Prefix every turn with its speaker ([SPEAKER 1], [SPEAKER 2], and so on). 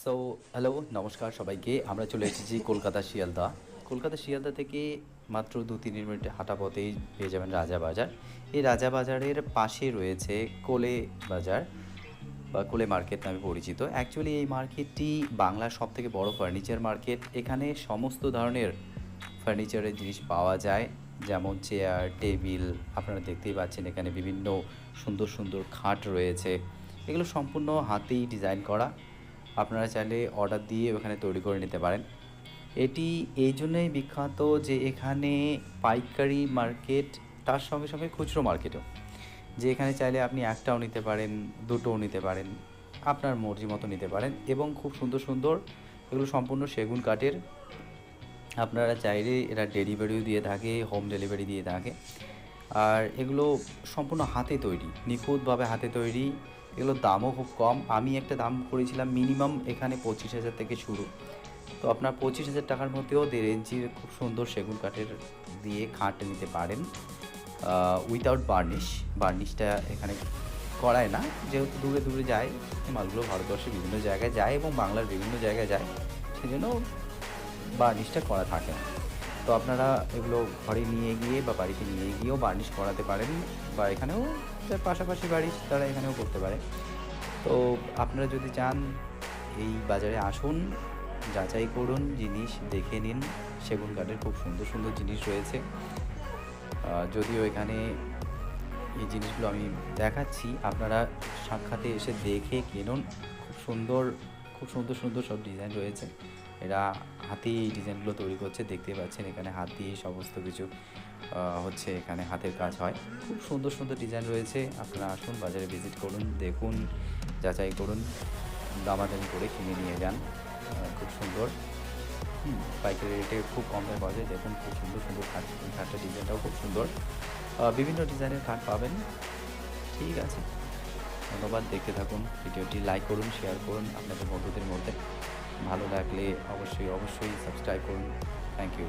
[SPEAKER 1] So hello, নমস্কার সবাইকে। আমরা চলে এসেছি কলকাতা শিয়ালদা। কলকাতা শিয়ালদা থেকে মাত্র ২-৩ মিনিটের হাঁটা পথেই পেয়ে যাবেন রাজাবাজার। এই রাজাবাজারের পাশে রয়েছে কোলে বাজার বা কোলে মার্কেট নামে পরিচিত। অ্যাকচুয়ালি এই মার্কেটটি বাংলার সবথেকে বড় ফার্নিচার মার্কেট। এখানে সমস্ত ধরনের ফার্নিচারের জিনিস পাওয়া যায়, যেমন চেয়ার, টেবিল। আপনারা দেখতেই পাচ্ছেন এখানে বিভিন্ন সুন্দর সুন্দর খাট রয়েছে। এগুলো সম্পূর্ণ হাতেই ডিজাইন করা। আপনারা চাইলে অর্ডার দিয়ে ওখানে তৈরি করে নিতে পারেন। এটি এই জন্যই বিখ্যাত যে এখানে পাইকারি মার্কেট, তার সঙ্গে সঙ্গে খুচরো মার্কেটও। যে এখানে চাইলে আপনি একটাও নিতে পারেন, দুটোও নিতে পারেন, আপনার মর্জি মতো নিতে পারেন। এবং খুব সুন্দর সুন্দর, এগুলো সম্পূর্ণ সেগুন কাঠের। আপনারা চাইলে এরা ডেলিভারিও দিয়ে থাকে, হোম ডেলিভারি দিয়ে থাকে। আর এগুলো সম্পূর্ণ হাতে তৈরি, নিখুঁতভাবে হাতে তৈরি। এগুলোর দামও খুব কম। আমি একটা দাম করেছিলাম, মিনিমাম এখানে 25,000 থেকে শুরু। তো আপনার 25,000 টাকার মধ্যেও 1.5 ইঞ্চির খুব সুন্দর সেগুন কাঠের দিয়ে খাট নিতে পারেন, উইথাউট বার্নিশ। বার্নিশটা এখানে করায় না, যেহেতু দূরে দূরে যায়। এই মালগুলো ভারতবর্ষের বিভিন্ন জায়গায় যায় এবং বাংলার বিভিন্ন জায়গায় যায়, সেই জন্য বার্নিশটা করা থাকে না। তো আপনারা এগুলো ঘরে নিয়ে গিয়ে বা বাড়িতে নিয়ে গিয়েও বার্নিশ করাতে পারেন, বা এখানেও যার পাশাপাশি বাড়ি তারা এখানেও করতে পারে। তো আপনারা যদি চান এই বাজারে আসুন, যাচাই করুন, জিনিস দেখে নিন। সেগুন কাঠের খুব সুন্দর সুন্দর জিনিস রয়েছে। যদিও এখানে এই জিনিসগুলো আমি দেখাচ্ছি, আপনারা সাক্ষাতে এসে দেখে কিনুন। খুব সুন্দর, খুব সুন্দর সুন্দর সব ডিজাইন রয়েছে। এরা হাতেই এই ডিজাইনগুলো তৈরি করছে, দেখতে পাচ্ছেন এখানে হাত দিয়ে সমস্ত কিছু হচ্ছে, এখানে হাতের কাজ হয়। খুব সুন্দর সুন্দর ডিজাইন রয়েছে। আপনারা আসুন, বাজারে ভিজিট করুন, দেখুন, যাচাই করুন, দামাদামি করে কিনে নিয়ে যান। খুব সুন্দর, পাইকারি রেটে খুব কম দামে পাওয়া যায়। দেখুন খুব সুন্দর সুন্দর খাট, এই খাটটার ডিজাইনটাও খুব সুন্দর। বিভিন্ন ডিজাইনের খাট পাবেন। ঠিক আছে, ধন্যবাদ। দেখতে থাকুন ভিডিওটি, লাইক করুন, শেয়ার করুন আপনাদের বন্ধুদের মধ্যে। ভালো লাগলে অবশ্যই অবশ্যই সাবস্ক্রাইব করুন। Thank you.